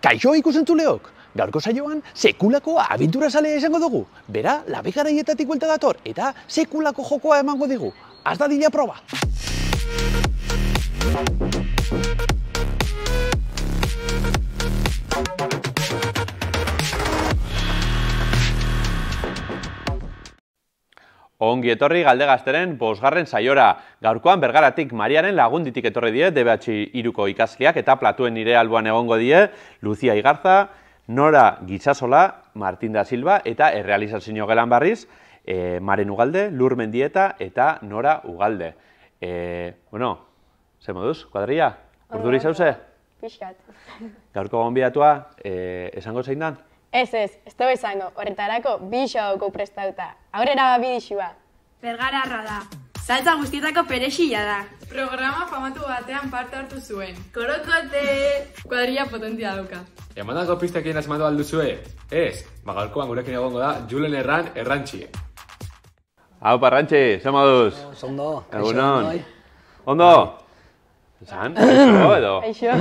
Kaixo ikusentzuleok, gaurko saioan sekulako abenturazalea izango dugu. Bera, labe garaietatik buelta dator eta sekulako jokoa emango digu. Az dadila proba! Ongi etorri Galdegazteren bosgarren saiora. Gaurkoan Bergaratik Mariaren Lagunditik etorri die, DBH iruko ikasleak eta platuen nire alboan egongo die, Lucia Igarza, Nora Gitsasola, Martin da Silva eta errealizazio gelan barriz, Maren Ugalde, Lur Mendieta eta Nora Ugalde. Bueno, ze moduz, kuadrilla? Urduri zauze? Pixkat. Gaurko gonbidatua, esango zein dan? Ez, ez dugu izango, horretarako bi showko prestauta. Aurrera bidixua. Bergararra da. Saltza guztietako perexila da. Programa famatu batean parte hartu zuen. Korokote! Kuadrilla potentia dauka. Emandako pistakien asmatu alduzue? Ez, gaurkoan gurekin egongo da Julen Errantxi. Hau, Errantxi, ze moduz? Ondo, Egunon. Ondo? Esan? Eixo edo? Eixo.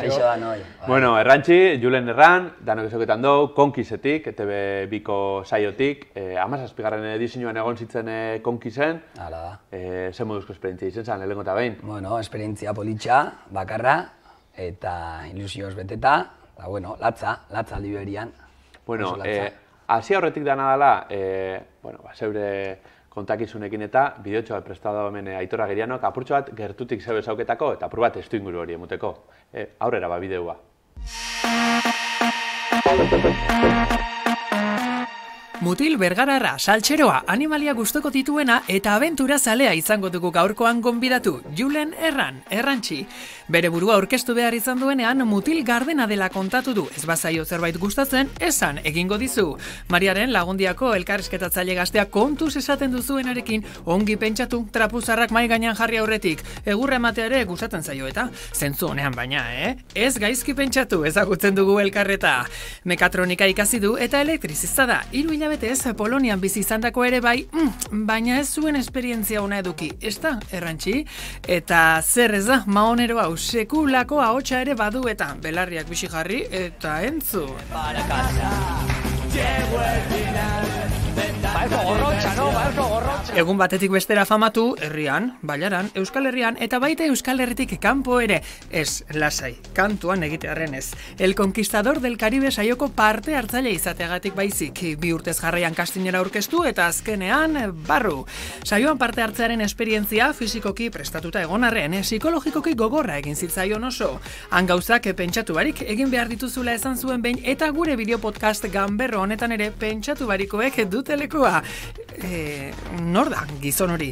Eixo da noi. Bueno, Errantxi, Julen Erran, danok ezoketan dou, Konkisetik, ETV biko saiotik, 17. edizioan egon zitzen Konkisen. Hala da. Ze moduzko esperientzia izen zen, lehenko eta behin? Bueno, esperientzia politxa, bakarra, eta ilusioz beteta, eta bueno, latza aldi berian. Bueno, hasi aurretik dana dela, zeure kontakizunekin eta bideotxo bat prestatu hemen Aitor Agirianok apurtxo bat gertutik zebe zauketako eta apur bat testu inguru hori emuteko. Aurrera ba bideoa. Mutil Bergararra, saltxeroa, animalia gustoko dituena eta abentura zalea izango dugu gaurkoan gonbidatu, Julen Errantxi. Bere burua aurkeztu behar izan duenean mutil gardena dela kontatu du. Ez bazaio zerbait gustatzen, esan egingo dizu. Mariaren Lagundiako elkarrizketatzaile gaztea kontuz esaten duzuenarekin ongi pentsatu trapuzarrak mai gainean jarri aurretik. Egurra ematea ere gustatzen zaio eta zentzu honean baina, Ez gaizki pentsatu ezagutzen dugu elkarreta. Mekatronika ikasi du eta elektrizista da. 3 hilabetez Polonian bizi izandako ere bai, baina ez zuen esperientzia ona eduki, ez da, Errantxi? Eta zer ez da, maonero hau, sekulako ahotsa ere badu eta belarriak bixi jarri eta entzu. Egun batetik bestera famatu, herrian, bailaran, Euskal Herrian eta baita Euskal Herritik kanpo ere. Ez, lasai, kantuan egitearren ez. El Conquistador del Caribe saioko parte hartzaile izateagatik baizik. 2 urtez jarraian kastinera aurkeztu eta azkenean barru. Saioan parte hartzearen esperientzia fisikoki prestatuta egon arren, psikologikoki gogorra egin zitzaion oso. Han gauzak pentsatu barik egin behar dituzula esan zuen behin eta gure bideo podcast ganberro honetan ere pentsatu barikoek dutelekoa. Nor da gizon hori?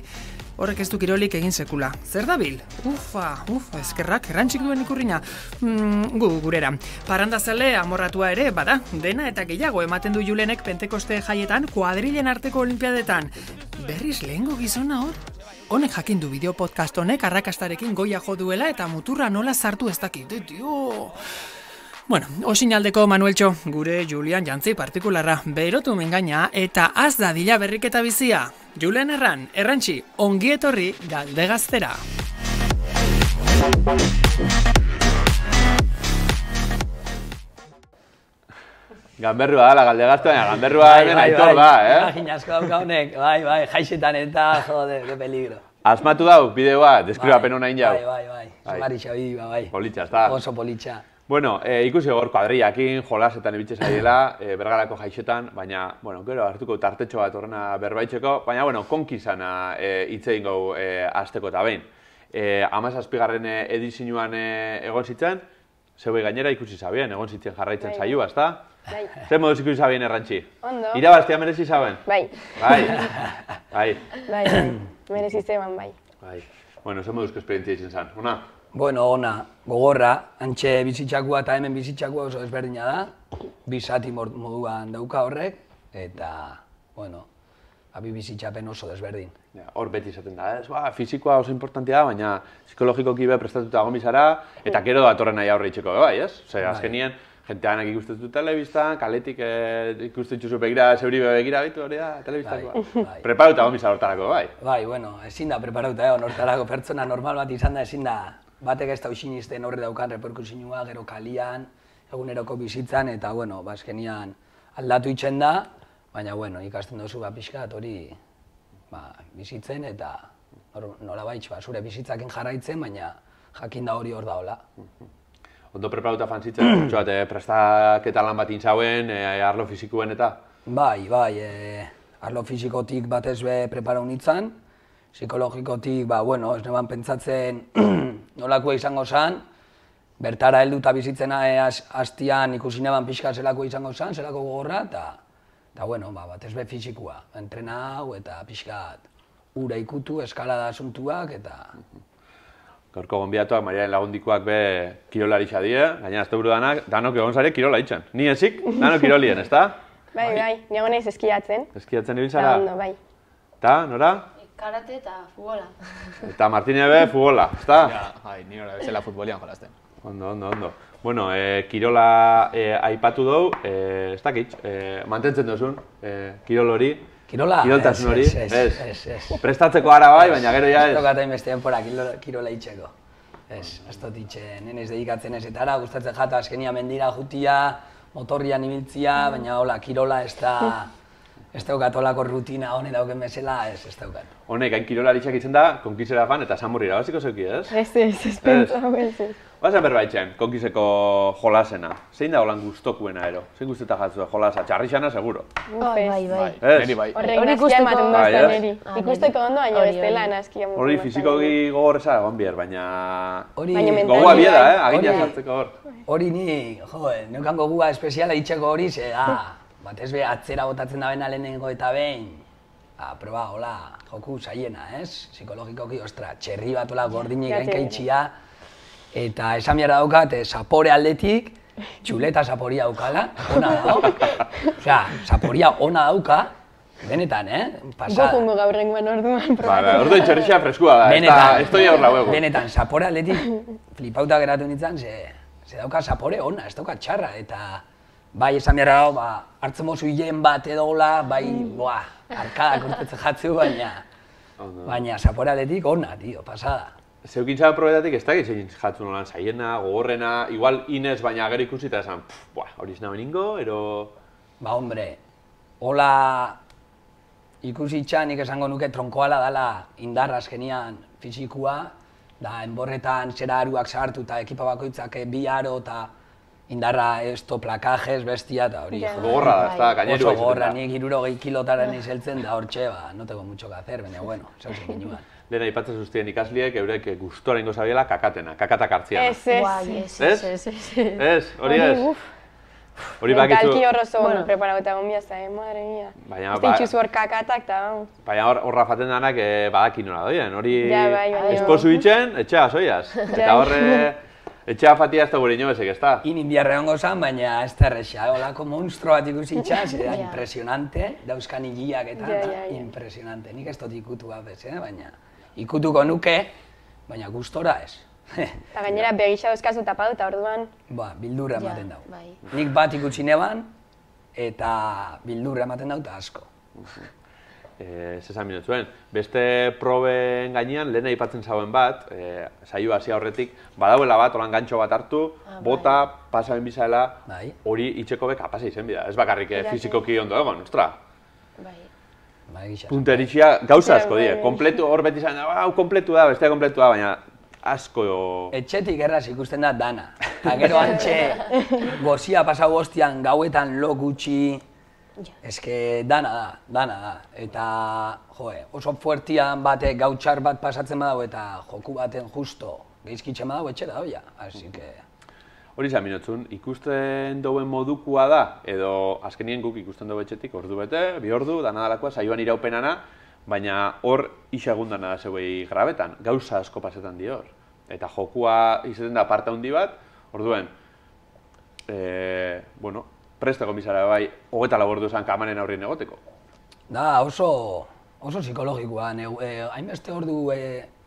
Horrek ez du kirolik egin sekula. Zer dabil? Ufa, eskerrak, Errantxik duen ikurrina. Gurera. Parandazale amorratua ere, bada, dena eta gehiago ematen du Julenek Pentekoste jaietan, kuadrilen arteko olimpiadetan. Berriz lehengo gizona hor? Honek jakin du bideo podcast honek arrakastarekin goia jo duela eta muturra nola sartu ez dakit. Dio! Bueno, osinaldeko Manueltxo, gure Julian jantzi partikularra, berotu mengaina eta az da dila berriketa bizia. Julen Errantxi, ongi etorri Galdegaztera. Ganberrua dala Galdegazte, baina ganberrua hemen Aitor da, Imagina asko dauka honek, bai, jaixetan eta, jode, de peligro. Asmatu dau, bideoa, deskribapen hona injau. Bai, Zumari xabi, bai. Politxa, ez da. Oso politxa. Bueno, ikusi gor kuadrillakin, jolasetan ibitxe zaiela, Bergarako jaixetan, baina, gero hartuko tartetxo bat horrena berbaitzeko, baina, konkizana hitz egin gau azteko eta behin. 17. edizioan egon zitzen, zeubei gainera ikusi zabien, egon zitzen jarraitzen saioa, ez da? Bai. Zer moduz ikusi zabien, Errantxi? Ondo. Irabaztea merezi zaben? Bai. Bai. Merezi zeban bai. Bai. Bueno, zer moduzko esperientzia izan zen, ona? Bueno, ona, gogorra, antxe bizitzakua eta hemen bizitzakua oso ezberdina da. 2 zati moduan dauka horrek, eta, bi bizitzapen oso desberdin. Hor beti izaten da, fizikoa oso importantia da, baina psikologikoki be prestatuta egon bizara, eta gero datorren nahi aurre itxeko, bai, ez? Azkenien, jenteanak ikusten du telebistan, kaletik ikusten txuzu begira, zeuri begira, bitu hori da, telebistakoa. Preparauta egon bizara hortarako, bai? Bai, ezin da preparauta egon hortarako, pertsona normal bat izan da, ezin da batek ez da usinizten horre daukan reperkusinua, gero kalian, eguneroko bizitzan, eta, bueno, azkenian aldatu itzen da, baina, bueno, ikasten duzu pixkat hori bizitzen, eta nolabait zure bizitzakin jarraitzen, baina jakin da hori hor daola. Ondo preparatuta fantzitzen, txoat, prestaketa lan bat intzauen, arlo fizikuen eta? Bai, arlo fizikotik batez be preparau nintzen, psikologikotik, bueno, ez neban pentsatzen nolakoa izango zen, bertara helduta bizitzen hastian ikusi neban pixka zelakoa izango zen, zelako gogorra, eta, bueno, batez be fizikoa, entrenau eta pixkat ura ikutu, eskalada asuntuak, eta... Gaurko gonbidatuak, Mariaren lagundikoak be kirolaritza die, gaina azte buru danok egon zare kirola itxan. Ni ezik, danok kirolien, ezta? Bai, niago naiz eskiatzen. Eskiatzen egin zara? Ondo, bai. Eta, nora? Karate eta futbola. Eta Martine be futbola, ezta? Ja, ni hori bezala futbolian jolazten. Ondo. Bueno, kirola aipatu dugu, ez dakit, mantentzen duzun, kirol hori. Kirola? Kiroltasun hori, ez. Prestatzeko ara bai, baina gero ja ez. Ez tokatain beste denpora kirola itxeko. Ez dut itxe, nenez dedikatzen ez eta ara, gustatzen jata azkenia mendira jutia, motorrian ibiltzia, baina hola, kirola ez daukat olako rutina hone dauken bezala, ez daukat. Honek, hain kirolaritzak itzen da, konkizera fan eta samurri irabaziko zeuki, ez? Ez pentsau, ez. Bazen berbaitzen, konkizeko jolasena. Zein da holan gustokuena ero? Zein guztetan jatzue jolasa? Txarrixana, seguro. Bai. Neri bai. Horrek nazkia ematen duzta neri. Ikusteko ondo, baina bestela nazkia ematen. Hori fizikoki gogorreza egon bier, baina... Gogoa bie da, agitea sartzeko hor. Hori ni, neukan gogua espeziala itxeko hori, ze da, batez be atzera botatzen da bena lehenengo eta behin. Proba, hola, joku zaiena, ez? Psikologikoki, ostra, txerri bat hola gordinik gainkaitxia. Eta esan behar daukat, zapore aldetik, txuleta zaporia daukala, ona dau. Osea, zaporia ona dauka, benetan, pasada. Gokungo gaur rengoan orduan. Orduan txerrixea freskua da, ez toia hor lauego. Benetan, zapore aldetik flipauta geratu nintzen, ze dauka zapore ona, ez dauka txarra. Eta bai esan behar dago, hartzen mozu hilen bat edola, bai, arkadak urtetzen jatzu, baina zapore aldetik ona, tio, pasada. Zeukintza probetatik ez dakit zein jatzu nolan zaiena, gogorrena, igual inez baina gero ikusi eta esan, hori ez nabe ningo, ero... Hombre, hola ikusi nik esango nuke tronkoala dala indarra azkenian fizikua, da enborretan zera aruak sartu eta ekipa bakoitzak bi aro eta indarra esto, plakajes, bestia eta hori. Gogorra da, ez da, gaineru oso gogorra, nik 60 kilotara nizeltzen da hortxe, no tengo mucho que hacer, baina bueno, zauzen ginuan. Lehen aipatzen zuztien ikasliek, eurek gustora ingo zabiela kakatak hartziana. Ez, hori ez? Hori bakitzu... Mentalki horrozo preparauta gombiazta, madre mia. Ez ditxuzu hor kakatak eta vamos. Baina horra faten danak badaki nola doien, hori esposu itxen, etxea soiaz. Eta horre... Etxea fatia ez da gure inobezek, ez da? Inin biarre hongo zan, baina ez da erresa. Olako monstro bat ikusi itxaz, impresionante, dauzkan hiliak eta impresionante. Nik ez dut ikutu bat bez, baina ikutuko nuke, baina gustora ez. Eta gainera begisa dauzkazu tapatu eta orduan... Bildurra ematen dau. Nik bat ikutsi neban, eta bildurra ematen dau eta asko. Zesan minutzuen, beste proben gainean lehen aipatzen zauen bat, saio hasi aurretik, badauela bat, holan gantxo bat hartu, bota, pasaben bizaela, hori itxeko beka pasa izen bida. Ez bakarrik fizikoki ondo egon, ostra? Punteritxia gauza asko die, kompletu hor beti zain, hau kompletu da, bestea kompletu da, baina asko... Etxetik erraz ikusten da dana. Eta gero antxe, gozia pasau hostian, gauetan lo gutxi, eske dana da, eta oso fuertian batek gautxar bat pasatzen badago eta joku baten justo geizkitzen badago etxera doia, así que... Hori izan minotzun, ikusten duen modukua da, edo azkenien guk ikusten dugu etxetik, ordu bete, 2 ordu, dana dalakoa, saioan iraupenana, baina hor isagundana da zeuei grabetan, gauza asko pasetan di hor. Eta jokua izaten da parte handi bat, orduen, presteko bizara bai, 24 ordu esan kamanen aurrien egoteko. Da, oso psikologikoa, hainbeste ordu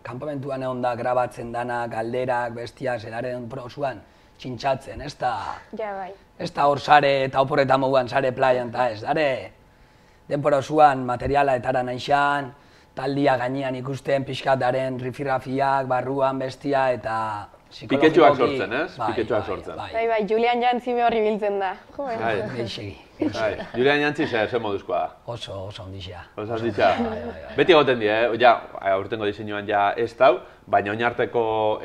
kanpamentuan egon da grabatzen dana, galderak, bestiak, zeraren prosuan, txintxatzen, ez da hor sare eta oporretan moguan sare playan, eta ez, dare denpora osuan materiala etara naixan, taldia gainean ikusten pixkat daren rifirafiak, barruan, bestia, eta Piketxuak sortzen, ez? Piketxuak sortzen. Bai, Julian Jantzi behorri biltzen da. Geixegi. Julian Jantzi ze moduzkoa da? Oso ondixea. Oso ondixea. Beti egoten die, ja, aurtengo diseinuan ja ez dau, baina oinarteko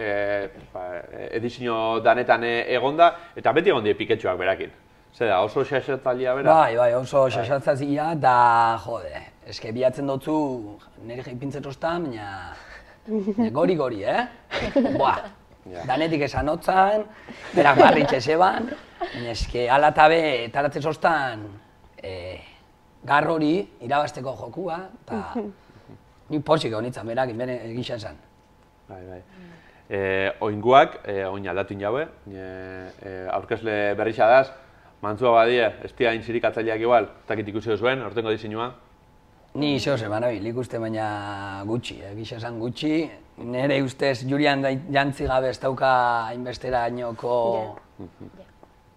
edizinio danetan egonda, eta beti egon die piketxuak berakin. Zer da, oso xaxatzailea bera? Bai, oso xaxatzailea, da, jode, eske bilatzen dutzu nire ipintzen ostan, baina gori, Buah, danetik esan hotzan, berak barritxe zeban, baina eske alatabe taratzen ostan gar hori irabazteko jokua, eta ni posik honitzen berak egixen zen. Bai. Oinguak, oin aldatu inaue, aurkezle berrixa daz, mantzua badie, ez tia intzirikatzaileak igual, takit ikusi duzuen, aurtengo diseinua? Ni zeo zen banabil, ikuste baina gutxi, egisa esan gutxi. Nire ustez Julian Jantzi gabe ez dauka hainbesterainoko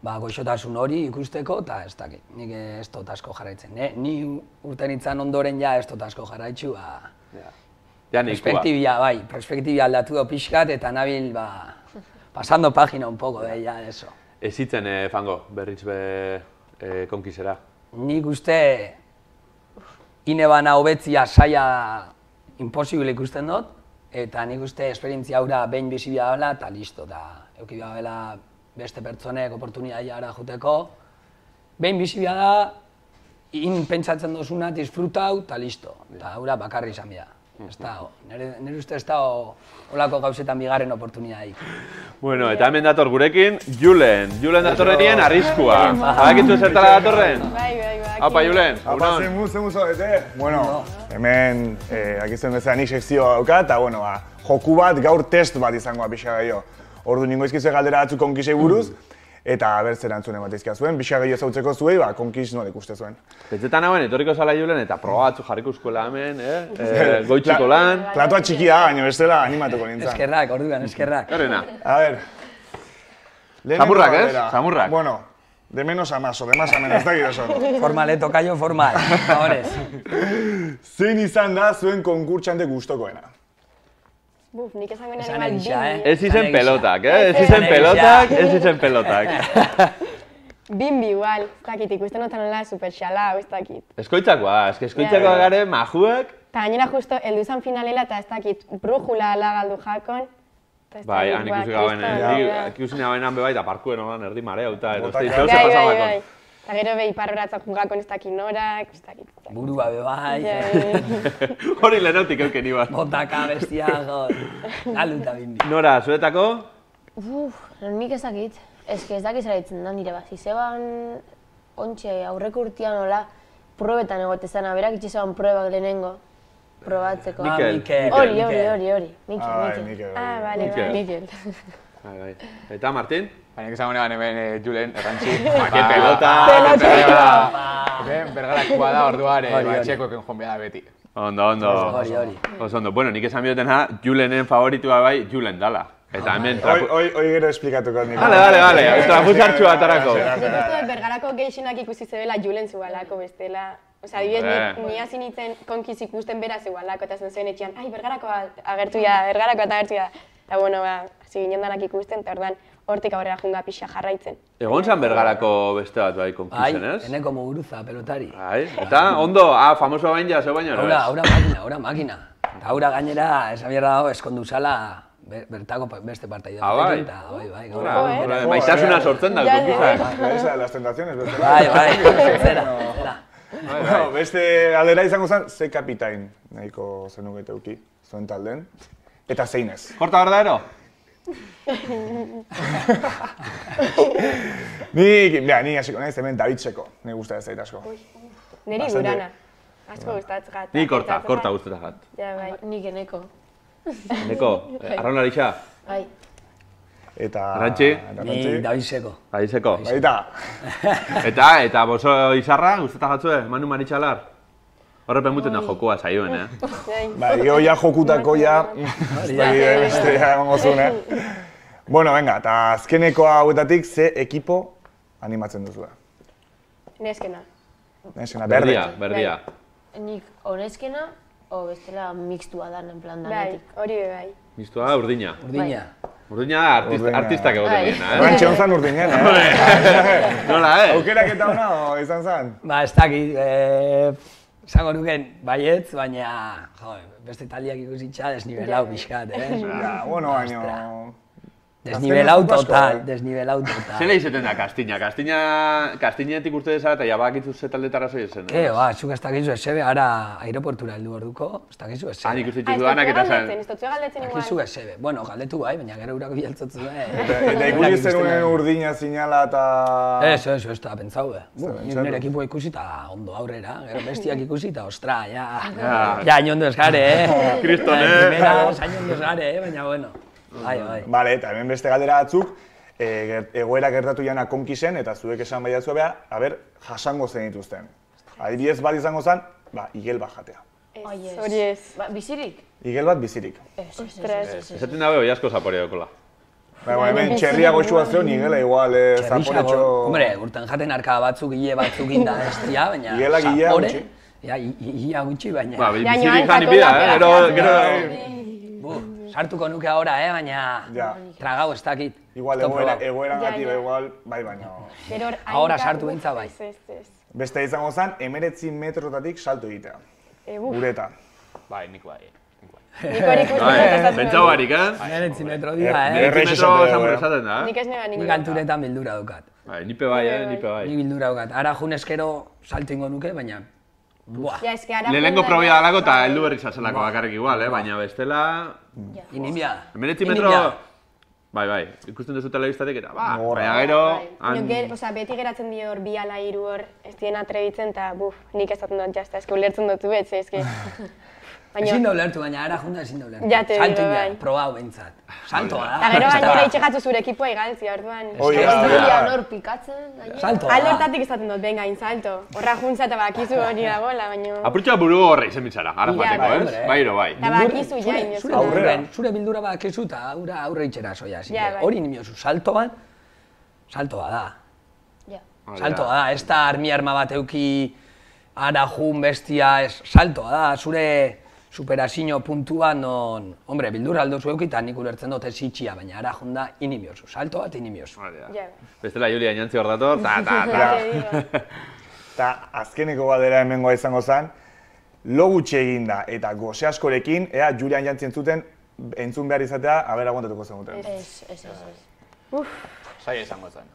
goixotasun hori ikusteko, eta ez dakit, nik ez dut asko jarraitzen. Ni urten itzan ondoren ja ez dut asko jarraitzu, perspektibia aldatu do pixkat, eta nabil pasando pagina un poco, ya eso. Ez hitzen fango, berriz konkizera? Nik uste ine bana hobetzia saia imposible ikusten dut, eta nik uste esperientzia haura behin bizibia dela, eta listo, da eukibia dela beste pertsonek oportunitatea ara juteko. Behin bizibia da, pentsatzen dozuna, disfrutau, eta listo, eta haura bakarri izan bida. Nire uste ez da olako gauzetan bigarren oportunitateik. Bueno, eta hemen dator gurekin, Julen datorrenien arriskua. Badakizu zertara datorren? Bai. Apa, Julen, Apa, zemu zaudete. Bueno, hemen, akizten bezala nik sekzioa dauka, eta bueno, joku bat gaur test bat izangoa pixa gehiago. Ordu ningo izkizu galdera batzuk konkisei buruz, eta bertzen antzune bat izkia zuen, pixa gehiago zautzeko zuei, konkis nola ikuste zuen. Pentsetan hauen, etorriko zala Julen, eta proba batzuk jarriko eskuela hemen, goitxiko lan. Platoa txikia, baina bestela animatuko nintzen. Eskerrak, orduan, eskerrak. Garena. A ver. Samurrak, ez? Samurrak. Bueno, de menos a más, o de más a menos, da gira oso. Formal, tokaio formal, favorez. Zein izan da zuen konkurtsante gustokoena? Buf, nik esango nire bat bimbi. Ez izen pelotak, ez izen pelotak. Bimbi igual, ez dakit, ikusten notan nola superxalau, ez dakit. Eskoitzakoa, eskoitzakoa gare, majuek. Eta gainera justo, heldu izan finalela eta ez dakit, brujula ala galdu jakon. Bai, han ikusi gauen, ikusi gauen han bebai, eta parkuen horan erdi mareu, eta erozte izan ze pasamakon. Eta gero behi parroratzak jungakon ez dakit norak, ez dakit. Burua bebai. Hori lehenotik euken iban. Botaka, bestia, galduta bimbi. Nora, zuretako? Nik ez dakit. Ez dakit zaraitzen da nire bazi. Zeban, ontxe, aurreko urtean hola, probetan egotezan, berak itxezaban probak lehenengo. Probatzeko. Mikel. Hori. Mikel. Bale, Mikel. Eta, Martin? Baina esan honean hemen Julen, errantzi. Pelota! Bergarakua da orduare, txekoeken jonbea da beti. Ondo. Oso ondo. Bueno, nik esan biotena, Julenen favoritua bai, Julen dala. Eta hemen... Hoi gero esplikatuko nire. Bale. Trafusartxu atarako. Bergarako gehixenak ikusi zebela Julen zubalako bestela. Osa, adibidez, ni hasi nintzen konkiz ikusten beraz igualako, eta zen zuen etxean, bergarako agertu da. Eta, bueno, hasi ginen danak ikusten, eta orduan, hortik aurrera junga pixa jarraitzen. Egon zan bergarako beste bat bai konkizen, ez? Eneko muguruza, pelotari. Eta, ondo, famosoa bain ja, zeu baino, ez? Aura makina. Eta aura gainera, esan bierra dago, eskondu zala, bertako beste partaidea. Bai. Maitasuna sortzen da, konkizak. Esa de las tentaciones, beste. Bai, zera. Beste aldera izango zen, ze kapitain nahiko zenugete uki, zuen talden, eta zein ez. Korta verdadero? Ni hasiko naiz hemen Davidseko, ni gusta ez zait asko. Neri Durana, asko gustatzen gat. Ni korta gustatzen gat. Ja, bai. Nik eneko. Eneko, arraunarixa? Bai. Eta... Arrantzi? Ni Davidseko. Davidseko. Baita. Eta bozo izarra, gustatzen gatzue, Manu Maritxalar? Horrepen muten da jokua zaioen, Bai, geho ja jokutako ja, beste emango zuen, Bueno, venga, eta azkeneko hauetatik ze ekipo animatzen duzu da? Neskena. Neskena, berdia. Nik honezkena, o bestela mixtua da, en plan danetik. Bai, hori bai. Mixtua, urdina. Urdina. Urdina da artistak egoten diena, Errantxe honzan urdinen, Nola, Aukerak eta hona izan zen? Ba, ez dakit, izango nuken baietz, baina, beste taldiak ikusitza desnibelau pixkat, Ja, bueno, baino... Desnibelau total. Zela izaten da kastina? Kastinetik urte dezara eta jabakitzu ze taldetara zoi zen? Zuk ez dakizu esebe, ara aeroportura heldu orduko, ez dakizu esebe. Han ikusitu duanak eta zen. Ez dutzu galdetzen igual. Dakizu esebe. Bueno, galdetu bai, baina gero urako bialtzotzu da. Eta ikusi zenuen urdina zinala eta... Ez da, pentsau be. Nire ekipoa ikusi eta ondo aurrera, gero bestiak ikusi eta ostra, ja inondo ez gare, Kriston, Primeraz, inondo ez gare, baina bueno. Bai. Bale, eta hemen beste galdera batzuk, egoera gertatu jana konkisen, eta zuek esan bai datzua beha, jasango zen dituzten. Adibidez bat izango zen, igel bat jatea. Hori ez. Bizirik? Igel bat bizirik. Esaten dabe hoi asko zapore dokola. Hemen txerria goxua zeon, igela igual zaporetxo... Hombre, urten jaten arka batzuk, hile batzuk inda estia, baina... Igela gilea gutxi. Ia gutxi, baina... Bizirik jani bida, gero... Sartuko nuke ahora, baina tragau ez dakit. Igual egoera gatiba, igual, bai baina... Ahora sartu bintza bai. Beste izango zen, 19 metrotatik salto egitea. Ureta. Bai, nik bai. Bentsau barik, 19 metro dira, 19 metro zamurrezaten da, Nik ez nega nik. Nik alturetan bildura daukat. Nipe bai, Nik bildura daukat. Ara junezkero salto ingo nuke, baina... Lehenengo probia dalako eta heldu berrik zazelako bakarrik igual, baina bestela... Inimia. 19 metro... Bai, ikusten duzu telebistatik eta, baina gero... Beti geratzen dio hor, 2 ala 3 hor, ez dien atrebitzen eta, nik ez daten dut jazta, eski ulertzen dut betz, eski... Ezin da ulertu, baina ara junta ezin da ulertu. Ja, te digo, bai. Probau bentsat. Saltoa da. Eta gero gainera itxekatzu zure ekipoa igaltzia, orduan. Nor pikatzen. Saltoa da. Alde hortatik izaten dut, venga, salto. Horra juntza eta bakizu hori dagoela, baina... Apurtxoa buru horre izen bitzara, ara joateko, ez? Bai. Eta bakizu ja inoz. Zure bildura bakizu eta aurre itxera soia. Hori nimiozu, saltoa da. Saltoa da, ez da armi arma bat euki ara jun bestia, saltoa da, zure superazio puntua non, hombre, bildura aldozu euki eta nik ulertzen dut ez itxia, baina ara jun da inimiozu, salto bat inimiozu. Bestela Julia inantzi hor dator, Eta azkeneko badera hemengoa izango zen, lo gutxi eginda eta gose askorekin, Julia inantzi entzun behar izatea, abera aguantatuko zenuten. Ez. Zaila izango zen.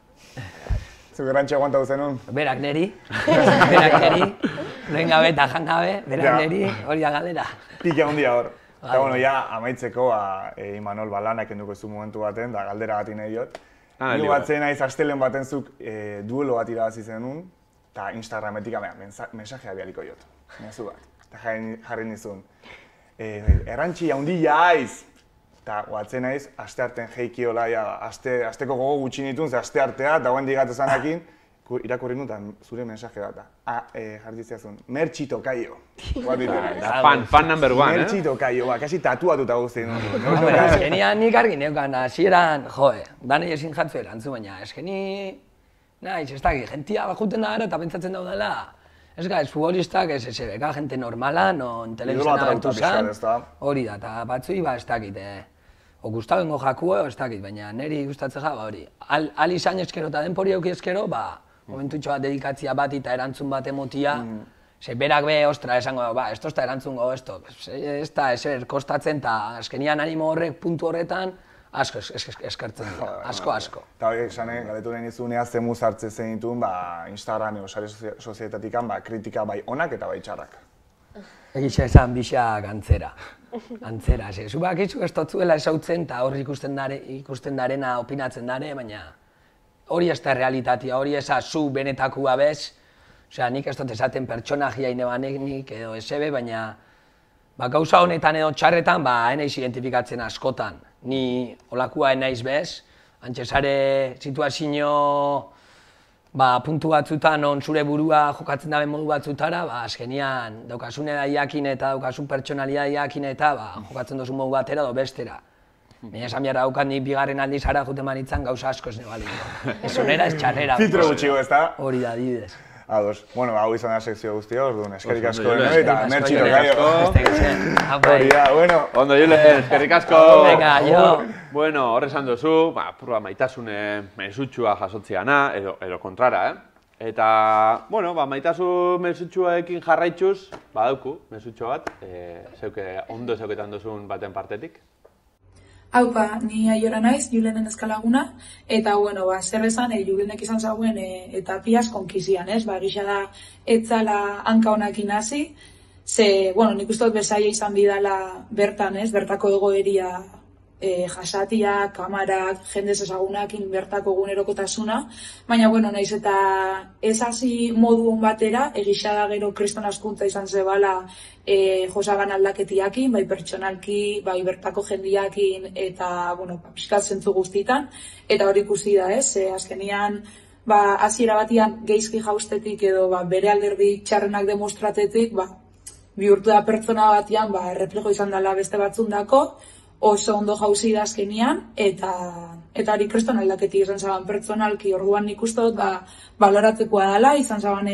Zuk erantxe aguantatu zenun? Berak neri, lehen gabe eta jan gabe, berak neri, hori da galera. Pika handia hor. Eta bueno, ja, amaitzeko, Imanol lanak enduko zu momentu baten, da galdera bat nahi diot. Nigo batzen naiz astelen baten zuk duelo bat irabazi zenun, eta Instagrametik mensajea bialiko jot. Mezu bat. Eta jarri nizun. Errantxi handia aiz! Eta guatzen naiz, aste artean jeikiola, asteko gogo gutxi nitun, ze aste artea, eta guen digatu zanakin, irakurri nutan zure mensaje bat. Jartitzeazun, Mertxito kaio. Fan number one, Mertxito kaio, kasi tatuatuta guztien. Eskenian nik argi neukan, hasieran, danei ezin jatzu erantzu, baina eskeni... Naiz, ez dakit, jentia bajuten da gara eta pentsatzen daudela. Ez gaiz, futbolistak ez beka, jente normala, non telebizena hartu zen. Hori da, eta batzui ez dakit, o Gustabengo jakue, ez dakit, baina niri gustatzen hori. Al izan eskero eta denpori euki eskero, momentutxo bat dedikatzia bat eta erantzun bat emotia, ze berak ostra, esango, ez da erantzungo, ez da eser kostatzen, eta azkenian animo horrek puntu horretan, asko eskertzen du, asko. Eta hori esan, galetu nahi nizunea zemuz hartzen zen dituen, Instagram edo sare sozietatik kritika bai onak eta bai txarrak. Egitza esan bixak antzera. Antzera, zu bakizu ez dutzuela esautzen eta hori ikusten darena opinatzen dare, baina hori ez da realitatea, hori ez zu benetakua bez. Osea, nik ez dut esaten pertsonajia inebanek edo esebe, baina gauza honetan edo txarretan, enaiz identifikatzen askotan. Ni olakua enaiz bez, antxezare situazio puntu batzutan on zure burua jokatzen daben modu batzutara, azkenian daukasune da jakin eta daukasun pertsonalia jakin eta jokatzen duzu modu batera edo bestera. Baina esan behar daukat nik bigarren aldiz ara juten manitzan gauza asko ez nebaliko. Ez onera ez txarrera. Filtro gutxiko ez da? Hori da, adibidez. Ados. Bueno, hau izan da sekzio guztia, orduan, eskerrik asko denoi, eta mertxito gaio. Hori da, bueno. Ondo, Julen, eskerrik asko. Venga, jo. Bueno, horre esan duzu, purua maitasune mesutxua jasotziana, edo kontrara, Eta, bueno, maitasun mesutxuaekin jarraitxuz, badauku, mesutxo bat, ondo zeuketan duzun baten partetik. Haupa, ni Aiora naiz, Julenen eskalaguna, eta, bueno, zer esan, Julenek izan zauen etapiaz konkizian, gisa da, etzala hanka honakin hasi, ze, bueno, nik uste dut bezaia izan bidala bertan, bertako egoeria jasatia, kamarak, jendez ezagunakin bertako egunerokotasuna, baina, bueno, naiz eta ez hasi modu hon batera, egisa da gero kriston askuntza izan zebala josagan aldaketiakin, bai pertsonalki, bai bertako jendiakin, eta, bueno, pixkat zentzu guztitan, eta hori ikusi da, azkenian, hasiera batian geizki jaustetik edo bere alderdi txarrenak demostratetik, bihurtu da pertsona batian, erreflejo izan dela beste batzundako, oso ondo jauzi da azkenian, eta hori kriston aldaketi izan zaban pertsonalki, orduan nik uste dut baloratzekoa dela, izan zaban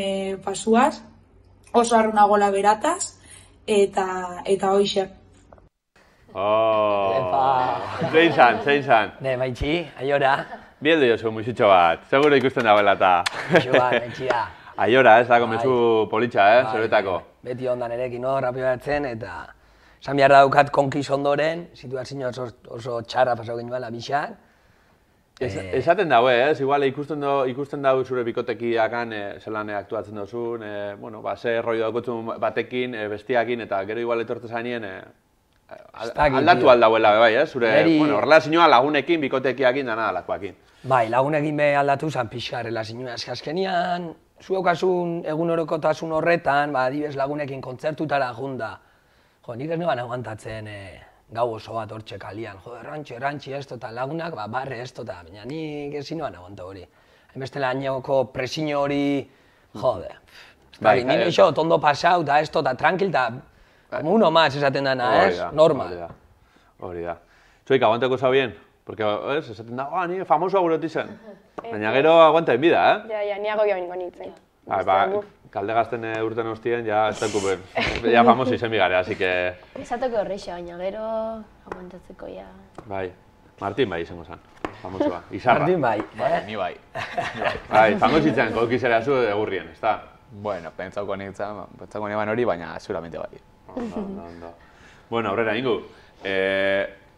pasuaz, oso arrunagola berataz, eta hoxe. Zein zan? Ne, maitxi, Aiora. Bieldu jozu musitxo bat, seguro ikusten dagoela eta. Maitxi da. Aiora, dago mezu politxa, zeretako. Beti ondan erekin, rapio batzen, eta esan behar daukat konkiz ondoren, situazio oso txarra pasau genuela bixak. Esaten daue, igual ikusten dau zure bikotekiakan zelan aktuatzen duzun, ze rollo daukotzun batekin, bestiakin, eta gero igual etortu zainien aldatu aldauela, bai, zure relazioa lagunekin, bikotekiakin, dana alakoakin. Bai, lagunekin be aldatu zan pixka relazioa, azkenian, zuokasun egunerokotasun horretan, adibes lagunekin kontzertutara junda. Jo, nik ez neban aguantatzen gau oso bat hortxe kalian. Jo, errantxi esto eta lagunak, barre esto eta, baina nik ezin neban aguanta hori. Hainbeste laineko presiño hori, jode. Nire iso, tondo pasau eta esto eta tranquil eta, como uno más esaten dana, normal. Hori da. Zuek, aguanteko zabien? Porque, esaten da, ni famoso aguroti zen. Baina gero aguanta en vida, Ja, ni agobio bingo nintzen. Kalde gazten urten hostien, ja, ez dakupen. Ja, famoso izen bigare, así que... Esateko horreixa, baina gero aguantatzeko ja... Bai, Martin bai izango zen, famosoa, Izarra. Martin bai, Ni bai. Bai, famoso itzen, kolkizera zu egurrien, ez da? Bueno, pentsauko neban hori, baina seguramente bai. Ondo. Bueno, aurrera, ingu.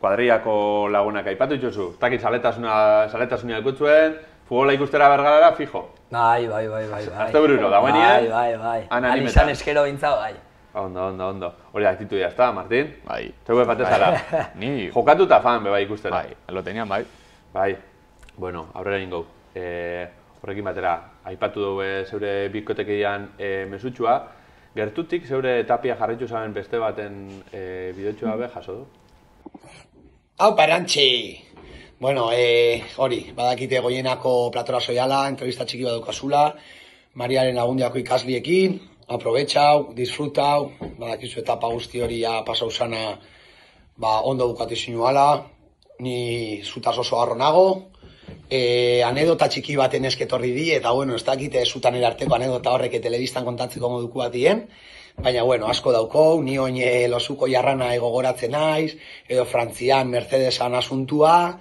Kuadriako lagunak aipatu dituzu, ez dakit zaletasuna ikutzuen, futbola ikustera bergarara, fijo. Bai. Azte bururo, dagoenien? Bai. Alizan eskero bintza, bai. Ondo. Hori aktitudia, ez da, Martin? Bai. Zeue batez ara. Ni... Jokatuta fan, beba ikustera. Bai, lo tenian, bai. Bai. Bueno, aurrera ingo. Horrekin batera, aipatu dugu zeure bikotekidean mesutxua. Gertutik, zeure tapia jarraitu zaben beste baten bideotxua be jaso du? Hau, parantxe! Bueno, hori, badakite Goienako platora soiala, entrevista txiki badukazula, Mariaren lagundiako ikasliekin, aprobetxau, disfrutau, badakizu etapa guzti hori pasau zana ondo bukatu zinuala, ni zutaz oso garro nago, anedota txiki baten esketorri di, eta bueno, ez dakite zutan erarteko anedota horrek telebistan kontatzeko moduko bat dien, baina, bueno, asko daukou, ni oin lozuko jarrana egogoratzen naiz, edo Frantzian Mercedesan asuntua,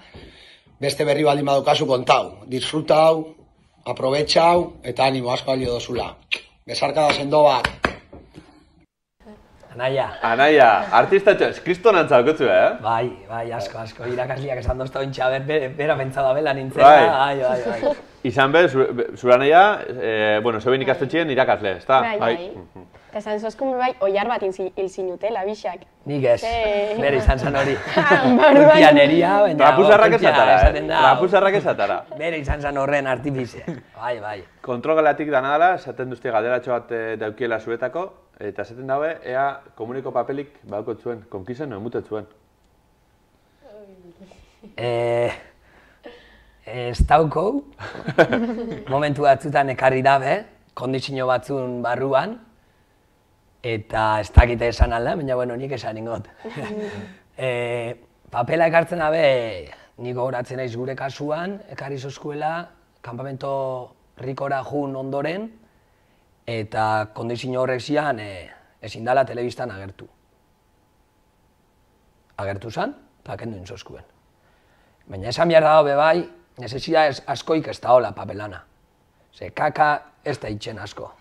beste berri baldin badukazu kontau, disfrutau, aprobetxau, eta animo asko alio dozula. Besarka da sendo bat. Anaia, artistatxo, eskriston antzalkotzu, Bai, asko, irakasliak esan dozta ointxa, bera pentsada bela nintzena, bai. Izan be, zura anaia, zeuen ikastetxien irakasle, ez da? Bai. Eta esan zozkun bai, oiar bat hil zinutela, bixak. Nik ez, bere izan zan hori. Urtianeria, baina... Rapuzarrak esatara. Bere izan zan horren artifize. Bai. Kontrogalatik danadala, esaten duzte galderatxo bat daukiela zuetako, eta esaten daue, ea komuniko papelik badukot zuen, konkizen no emutet zuen. Ez daukou, momentu batzutan ekarri dabe, kondizio batzun barruan, eta ez dakite esan alda, baina bueno, nik esan ingot. Papela ekartzen dabe, nik gogoratzen naiz gure kasuan, ekarri zozkuela, kanpamento rikora jun ondoren, eta kondizio horrek zian ezin dala telebistan agertu. Agertu zan, eta kendu intzozkuen. Baina esan behar dago bebai, nesezia askoik ez da hola papelana. Ze kaka ez da itxen asko.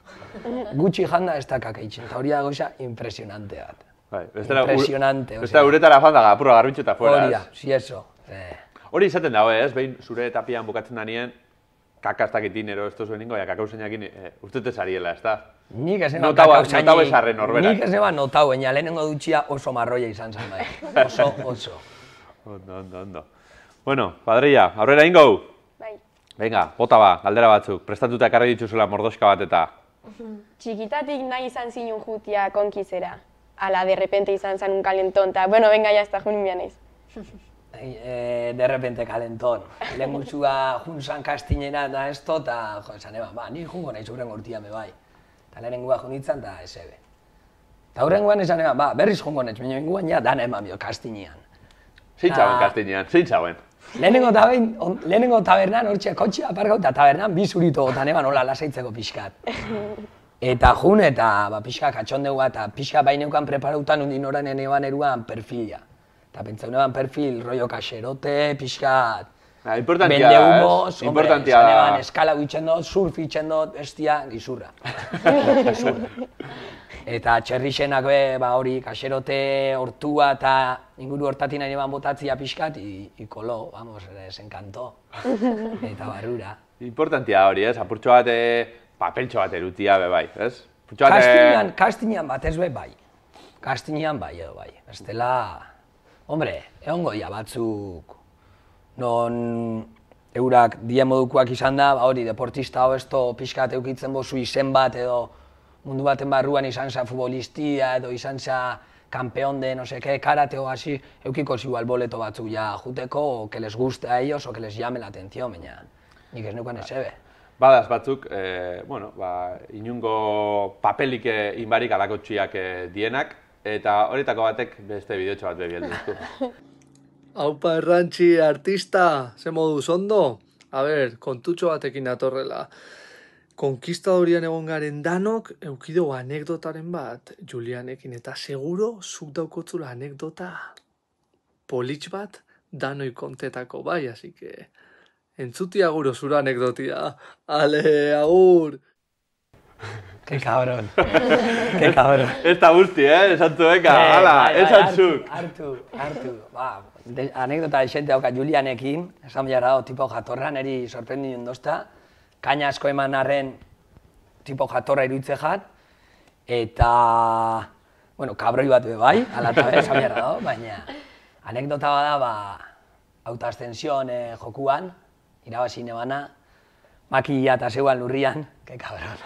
Gutxi janda ez da kaka itxen, eta hori da goza impresionante bat. Impresionante. Beste uretara fanda apurra garbitxo eta fuera. Hori da, si eso. Hori izaten dago, ez? Behin zure tapian bukatzen da nien, kaka ez dakitin ero ez tozu eningo, kakau zeinakin ustete zariela, ez da? Nik ez neba kakau zeinik. Notau esarren norberak. Nik ez neba notau, baina lehenengo dutxia oso marroia izan zen bai. Oso. Ondo. Bueno, padrilla, aurrera ingo? Bai. Venga, bota ba, galdera batzuk. Prestatuta ekarri dituzula mordoska bat eta. Txikitatik nahi izan zinun jutia konkizera. Ala, de repente izan zen un calentón, eta, bueno, venga, ya está, junin bianez. De repente calentón. Lehen gutxua junzan kastinera da esto, eta, jo, esan eban, ni jungo nahi zurren gortia me bai. Eta lehenengua junitzen, eta esebe. Eta hurrengoan esan eban, berriz jungo nahi, baina benguan ja dan eman bio kastinean. Zein txauen kastinean, zein txauen? Lehenengo tabernan, hortxe, kotxea aparkau, eta tabernan bi zurito gotan eban hola lasaitzeko pixkat. Eta jun, eta pixka katxondegu eta pixka baineukan preparautan undin oranen eban eruan perfila. Eta pentsaun eban perfil, rollo kaxerote, pixkat... Importantia, ez? Importantia da. Eban eskala guitzen dut, surf itzen dut, bestia, gizurra. Eta txerrixenak hori kaxerote, hortua eta inguru hortatin nahi eban botatzia pixkat, ikolo, vamos, desenkanto. Eta barrura. Importantia hori, ez? Apurtxo bat... papeltxo bat erutia bai, ez? Kastinean batez bai. Kastinean bai edo bai. Bestela, hombre, egon goia batzuk non eurak dien modukoak izan da, hori deportista hobesto pixkat eukitzen bozu izen bat edo mundu baten barruan izan za futbolistia edo izan za campeón de no sé qué, karate o así, eukiko igual boleto batzuk ja juteko, o que les guste a ellos, o que les llame la atención, baina nik ez neukan esebe. Badaz batzuk, inungo papelik inbarik alakotxiak dienak, eta horietako batek beste bideotxo bat bebiel duzku. Aupa errantxi artista, ze moduz ondo? A ber, kontutxo batekin atorrela. Konkistadorian egon garen danok, eukidugu anekdotaren bat, Julianekin, eta seguro zuk daukotzula anekdota politx bat danoi kontetako bai, así que... Entzuti aguro zura anekdotia. Ale, agur! Ke cabrón. Ke cabrón. Ez da guzti, esantu eka, hala, esantzuk. Hartu. Anekdota desente dauka Julianekin, esan behar dago tipo jatorra, neri sorprendi dozta. Kaina asko eman arren tipo jatorra iruditze jat. Eta, bueno, kabroi bat bai, ala eta esan behar dago, baina anekdota bada, auto ascension jokuan, irabazi nebana, makilla eta zeuan lurrian, ke cabron.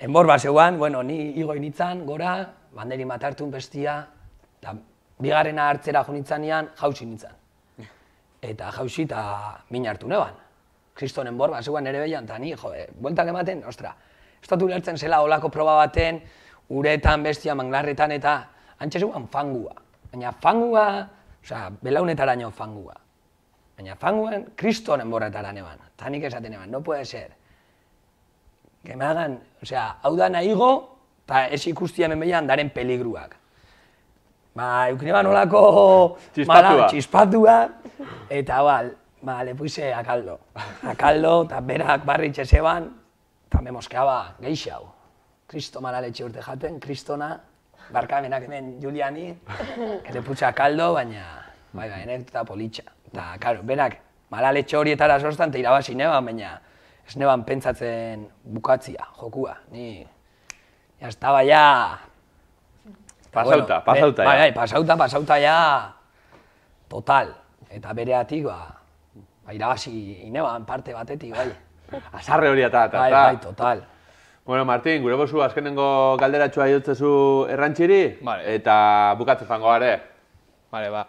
Enbor bat zeuan, bueno, ni igo initzan, gora, banderi matartun bestia, eta bigarrena hartzera junitzan nian, jauzi nintzan. Eta jauzi eta min hartu neban. Kriston enbor bat zeuan ere behian, eta ni, bueltak ematen, ostra, ez dut ulertzen zela olako proba baten, uretan, bestia, manglarretan, eta antxe zeuan fangua. Baina fangua, osea, belaunetaraino fangua. Baina fanguan, kriston enborretara neban. Eta nik esaten neban, no puede ser. Que me hagan, osea, hau da nahigo, eta ez ikustia hemen behian daren peligruak. Eukineban olako txispatua, eta le puise akaldo. Akaldo, eta berak barritxe zeban, eta me moskeaba geixau. Kristo malaletxe urte jaten, kristona, barkamenak hemen Juliani, que le putxe akaldo, baina, anekdota politxa. Eta, karo, berak, malaletxe horietara sostan, eta irabazi neban, baina ez neban pentsatzen bukatzia, jokua. Ni, estaba ya... Pasauta ya. Pasauta ya, total. Eta bereatik, irabazi neban parte batetik, bai. Azarre hori eta. Bai, total. Bueno, Martin, gure bozu azkenengo galderatxoa jotzezu errantxiri, eta bukatzen fango gare. Bale,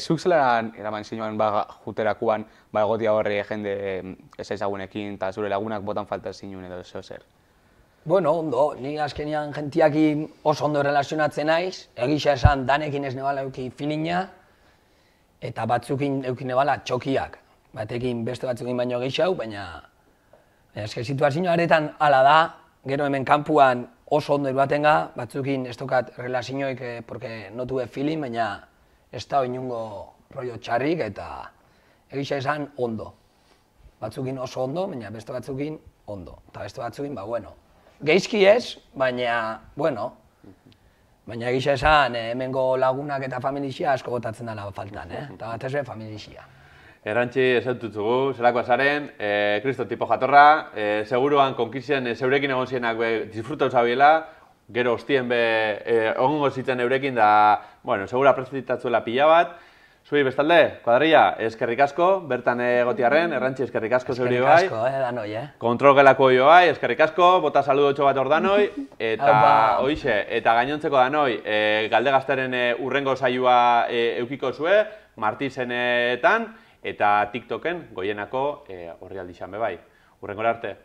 zuk zelaran eraman zinuan juterakuan egotia horre jende ez ezagunekin eta zure lagunak botan falta zinuen edo zeo zer? Bueno, ondo, ni azkenean gentiakin oso ondo relazionatzen naiz, egisa esan danekin ez nebala euki filina, eta batzukin euki nebala txokiak. Batekin beste batzukin baino gehiago, baina Eske situazio haretan hala da, gero hemen kanpuan oso ondo iruatenga, batzukin ez tokat relazioik, porque no tuve feeling, baina ez da inungo rollo txarrik eta egisa esan ondo. Batzukin oso ondo, baina beste batzukin ondo. Eta beste batzukin, bueno. Geizki ez, baina, bueno. Baina egisa esan, hemengo lagunak eta familixia asko botatzen dela faltan, Eta bat ez familixia. Errantxi, esaututzugu, zelakoa zaren, Kristo tipo jatorra, seguruan konkizien zeurekin egon zienak disfrutau zabiela, gero hostien ongo zitzen eurekin da, bueno, segura prestitatzuela pila bat. Zui bestalde, kuadrilla, eskerrik asko, bertan egotiarren, Errantxi eskerrik asko zeuri bai. Eskerrik asko, danoi, Kontrol gelako jo bai, eskerrik asko, bota saludotxo bat hor danoi, eta hoixe, eta gainontzeko danoi, Galdegazteren urrengo saioa eukiko zue, Martizenetan, eta TikToken Goienako horri aldixan bebai. Urrengora arte.